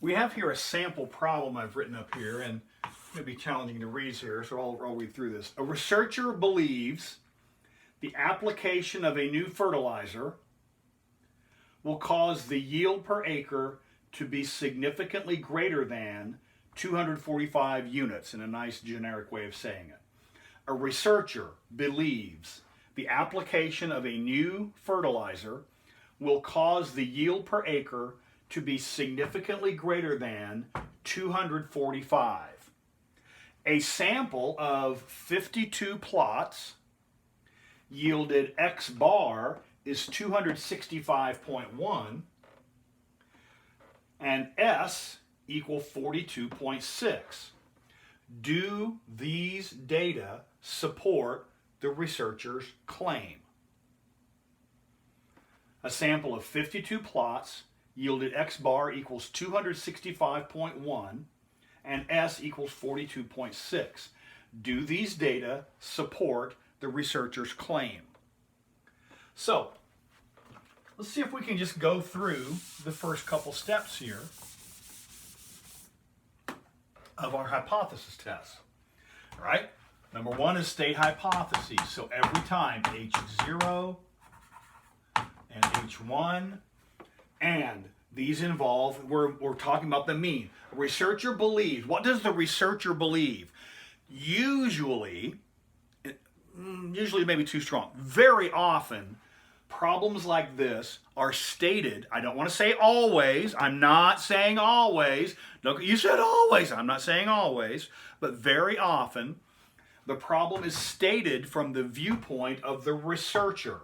We have here a sample problem I've written up here, and it's going to be challenging to read here, so I'll read through this. A researcher believes the application of a new fertilizer will cause the yield per acre to be significantly greater than 245 units, in a nice generic way of saying it. A researcher believes the application of a new fertilizer will cause the yield per acre to be significantly greater than 245. A sample of 52 plots yielded X bar is 265.1 and S equal 42.6. Do these data support the researcher's claim? A sample of 52 plots yielded X bar equals 265.1 and S equals 42.6. Do these data support the researcher's claim? So, let's see if we can just go through the first couple steps here of our hypothesis test. All right? Number one is state hypotheses. So every time H0 and H1, and these involve, we're talking about the mean. A researcher believes. What does the researcher believe? Usually maybe too strong. Very often, problems like this are stated. I don't want to say always. I'm not saying always. Look, you said always. I'm not saying always. But very often, the problem is stated from the viewpoint of the researcher.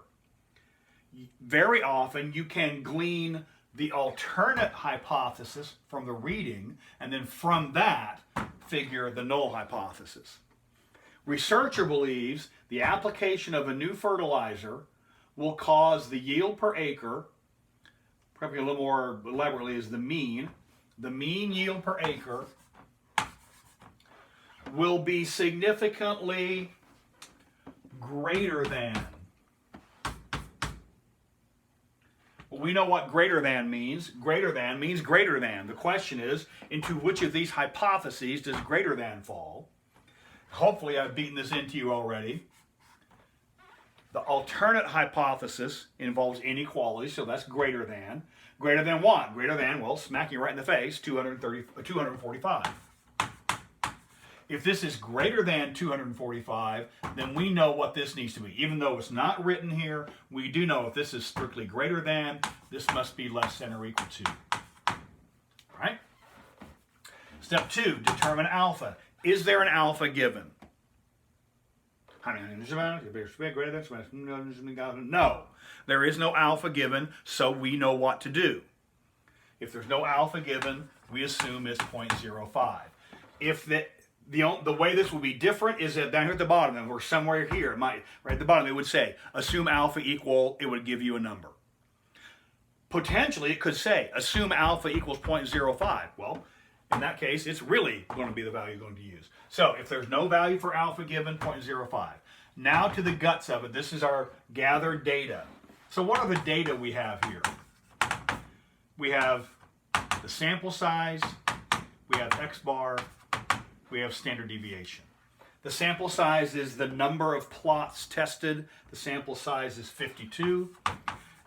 Very often, you can glean the alternate hypothesis from the reading, and then from that, figure the null hypothesis. Researcher believes the application of a new fertilizer will cause the yield per acre, probably a little more elaborately is the mean yield per acre will be significantly greater than. Well, we know what greater than means. Greater than means greater than. The question is, into which of these hypotheses does greater than fall? Hopefully I've beaten this into you already. The alternate hypothesis involves inequality, so that's greater than. Greater than what? Greater than, well, smack you right in the face, 245. If this is greater than 245, then we know what this needs to be. Even though it's not written here, we do know if this is strictly greater than, this must be less than or equal to. All right? Step 2, determine alpha. Is there an alpha given? No, there is no alpha given, so we know what to do. If there's no alpha given, we assume it's 0.05. If the way this would be different is that down here at the bottom, or somewhere here, right at the bottom, it would say, assume alpha equal, it would give you a number. Potentially, it could say, assume alpha equals 0.05. Well, in that case, it's really going to be the value you're going to use. So if there's no value for alpha given, 0.05. Now to the guts of it. This is our gathered data. So what are the data we have here? We have the sample size, we have X bar, we have standard deviation. The sample size is the number of plots tested. The sample size is 52.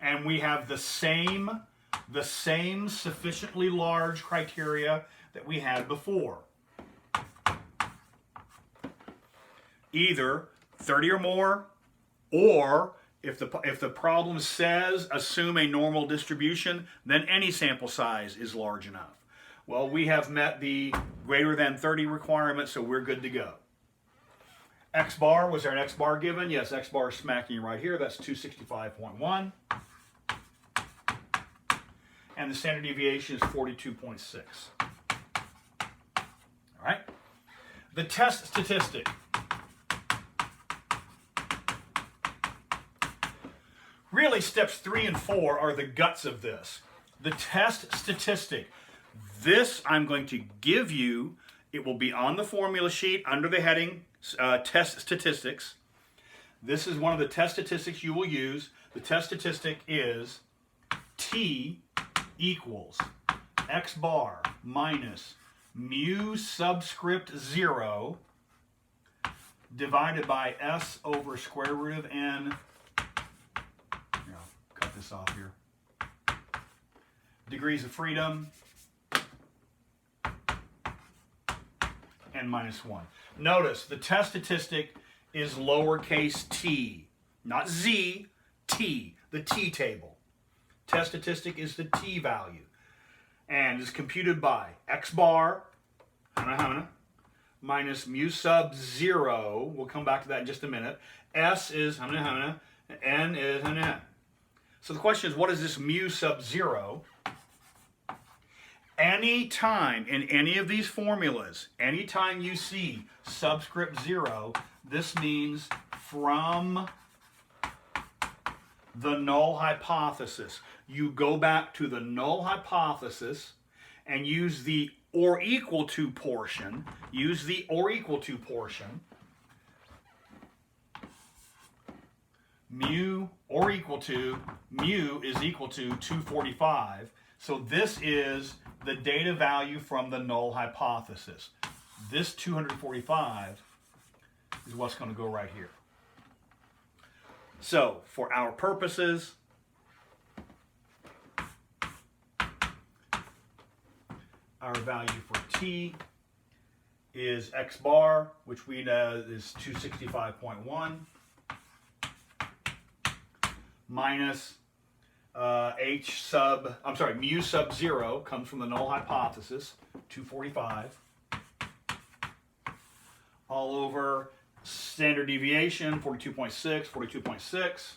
And we have the same sufficiently large criteria that we had before. Either 30 or more, or if the problem says assume a normal distribution, then any sample size is large enough. Well, we have met the greater than 30 requirement, so we're good to go. X bar, was there an X bar given? Yes, X bar is smacking right here. That's 265.1. And the standard deviation is 42.6. All right? The test statistic. Really, steps 3 and 4 are the guts of this. The test statistic. This I'm going to give you. It will be on the formula sheet under the heading test statistics. This is one of the test statistics you will use. The test statistic is T equals x bar minus mu subscript 0 divided by s over square root of n. Here, I'll cut this off here. Degrees of freedom, n minus 1. Notice the test statistic is lowercase t, not z, t, the t table. Test statistic is the t value and is computed by x bar minus mu sub 0. We'll come back to that in just a minute. S is n is n. So the question is, what is this mu sub 0? Anytime in any of these formulas, anytime you see subscript 0, this means from the null hypothesis. You go back to the null hypothesis and use the or equal to portion. Use the or equal to portion. Mu or equal to, mu is equal to 245. So this is the data value from the null hypothesis. This 245 is what's going to go right here. So for our purposes, our value for t is x bar, which we know is 265.1, minus mu sub 0 comes from the null hypothesis, 245, all over standard deviation, 42.6, 42.6,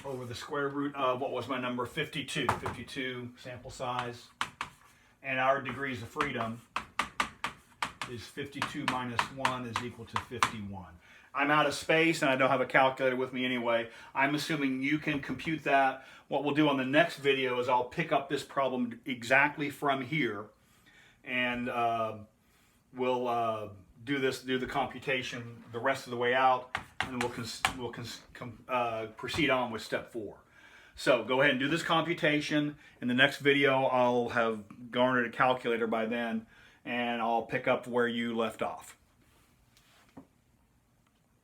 over the square root of, what was my number, 52, 52 sample size, and our degrees of freedom is 52 minus 1 is equal to 51. I'm out of space and I don't have a calculator with me anyway. I'm assuming you can compute that. What we'll do on the next video is I'll pick up this problem exactly from here, and we'll do the computation the rest of the way out, and we'll proceed on with step 4. So go ahead and do this computation. In the next video, I'll have garnered a calculator by then, and I'll pick up where you left off.